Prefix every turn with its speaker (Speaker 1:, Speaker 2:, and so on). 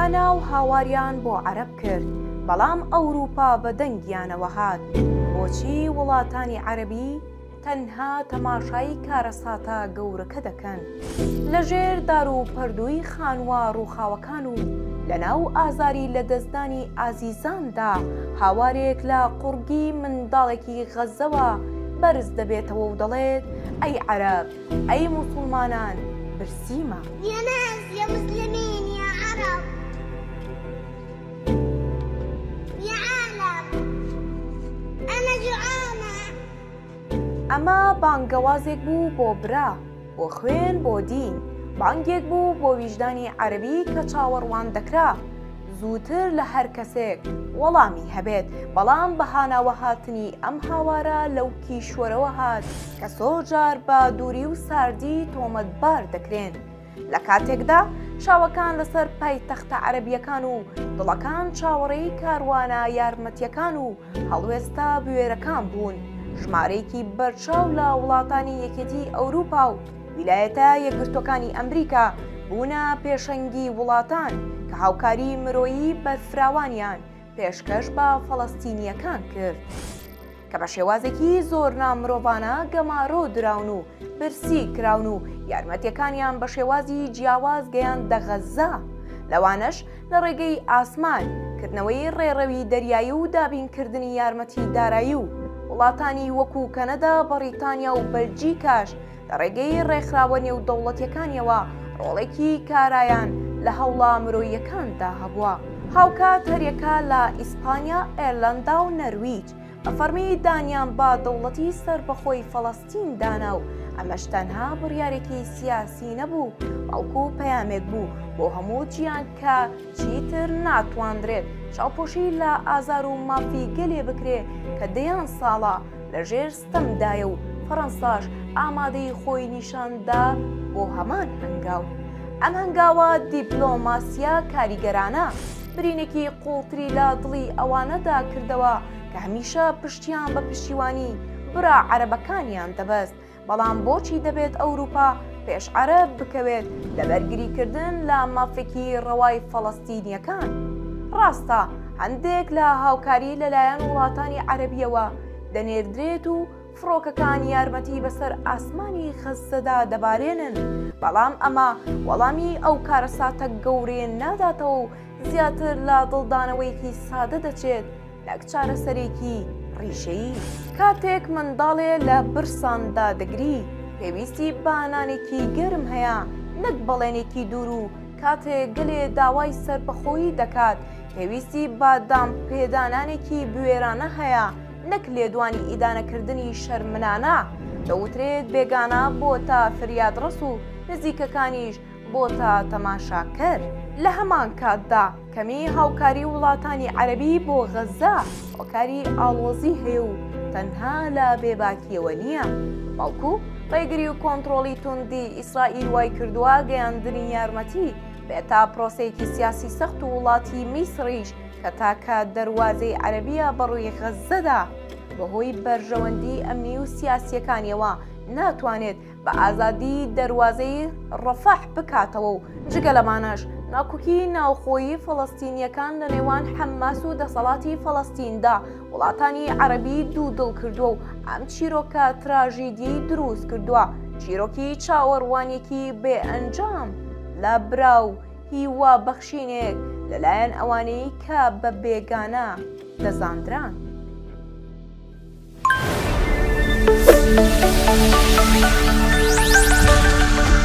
Speaker 1: هانا و هاواریان بۆ عەرەب کرد، بەڵام ئەوروپا بە دەنگیانەوە هات. بۆچی وڵاتانی عەرەبی تەنها تەماشای کارەساتە گەورەکە دەکەن؟ لەژێر دار و پەردووی خانووە ڕووخاوەکان و لەناو ئازاری لە دەستدانی ئازیزاندا هاوارێک لە قورگی منداڵێکی غەزەوە بەرز دەبێتەوە و دەڵێت: ئەی عەرەب، ئەی موسڵمانان، برسیمە.
Speaker 2: يا ناس يا مسلمين يا عرب يا عالم أنا جوعانة.
Speaker 1: ئەمە بانگەوازێک بوو بۆ برا، بۆ خوێن، بۆ دین، بانگێک بوو بۆ ویژدانی عەرەبی کە چاوەڕوان دەکرا زووتر لە هەر کەسێک وەڵامی هەبێت. بەڵام بەهاناوە هاتنی ئەم هاوارە لەو کیشوەرەوە هات کە زۆرجار بە دووری و ساردی تۆمەتبار دەکرێن. لە کاتێکدا شاوەکان لەسەر پایتەختە عەرەبیەکان و دڵەکان چاوەڕێی کاروانە یارمەتیەکان و هەڵوێستا بوێرەکان بوون، ژمارەیەکی بەرچاو لە وڵاتانی یەکێتی ئەوروپا و ویلایەتە یەکگرتووەکانی ئەمریکا بوونە پێشەنگی وڵاتان کە هاوکاری مرۆیی بەرفراوانیان پێشکەش بە فەڵەستینیەکان کرد کە بە شێوازێکی زۆر نامرۆڤانە گەمارۆ دراون و برسی کراون و یارمەتیەکانیان بە شێوازی جیاواز گەیاندە غەزە. لەوانەش لە ڕێگەی ئاسمان، کردنەوەی ڕێڕەوی دەریایی و دابینکردنی یارمەتی دارایی و وڵاتانی وەکو کەنەدا، بەریتانیا و بەلجیکاش لە ڕێگەی ڕێکخراوە نێودەوڵەتیەکانیەوە ڕۆڵێکی کارایان لە هەوڵا مرۆییەکاندا هەبووە. هاوکات هەریەکە لە ئیسپانیا، ئێرلەندا و نەرویج بە فەرمی دانیان با دەوڵەتی سەربەخۆی فەڵەستین دانا و ئەمەش تەنها بڕیارێکی سیاسی نەبوو، بەڵکو پەیامێک بوو بۆ هەموو جیان کە چیتر ناتواندرێت چاوپۆشی لە ئازار و مافی گەلێ بکرێ کە دەیان ساڵە لەژێر ستەمدایە و فەڕەنساش ئامادەی خۆی نیشاندا بۆ هەمان هەنگاو. ئەم هەنگاوە دیپلۆماسیە کاریگەرانە برینێکی قوڵتری لە دڵی ئەوانەدا کردەوە کە هەمیشە پشتیان بە پشتیوانی برا عەرەبەکانیان دەبەست. بەڵام بۆچی دەبێت ئەوروپا پێش عەرەب بکەوێت لە بەرگریکردن لە مافێکی ڕەوای فەڵەستینیەکان؟ ڕاستە هەندێک لە هاوکاری لەلایەن وڵاتانی عەرەبیەوە دەنێردرێت و فڕۆکەکان یارمەتی بەسەر ئاسمانی خەزەدا دەبارێنن، بەڵام ئەمە وەڵامی ئەو کارەساتە گەورەیە ناداتەوە و زیاتر لە دڵدانەوەیەکی سادە دەچێت لەک چارەسەرێکی ڕیشەیی. کاتێک منداڵێ لە برساندا دەگری پێویستی بانانێکی گەرم هەیە، نەک بەڵێنێکی دوور، و کاتێک گەلێ داوای سەربەخۆیی دەکات پێویستی بادام پێدانانێکی بوێرانە هەیە، نەک لێدوانی ئیدانەکردنی شەرمنانە. دەوترێت بێگانە بۆ تا فریادڕەس و نزیکەکانیش بۆ تا تەماشاکەر. لە هەمان کاتدا کەمی هاوکاری وڵاتانی عەرەبی بۆ غەزە هاوکاری ئاڵۆزی هەیە و تەنها لە بێباکیەوە نییە، بەڵکو ڕێگری و کۆنتڕۆڵی توندی ئیسرائیل وای کردووە گەیاندنی یارمەتی بێتا پرۆسەیەکی سیاسی سەخت و وڵاتی میسریش کە تاکە دەواازەی عەرەبیە بەڕووی غەزەدا بەهۆی بەرژەوەندی ئەمنی و سیاسیەکانیەوە ناتوانێت بە ئازادی دەواازەی ڕەفەح بکاتەوە و جگە لەمانەش ناکۆکی ناوخۆیی فەڵەستینیەکان لە نێوان حەماس و دەسەڵاتی فەڵەستیندا وڵاتانی عەرەبی دوو دڵ کردووە و ئەم چیرۆکە تراژیدی دروست کردووە، چیرۆکی چاوەڕوانێکی بێ ئەنجام لە براو هیوا بەخشینێک لەلایەن ئەوانەی کە بە بێگانە دەزاندران.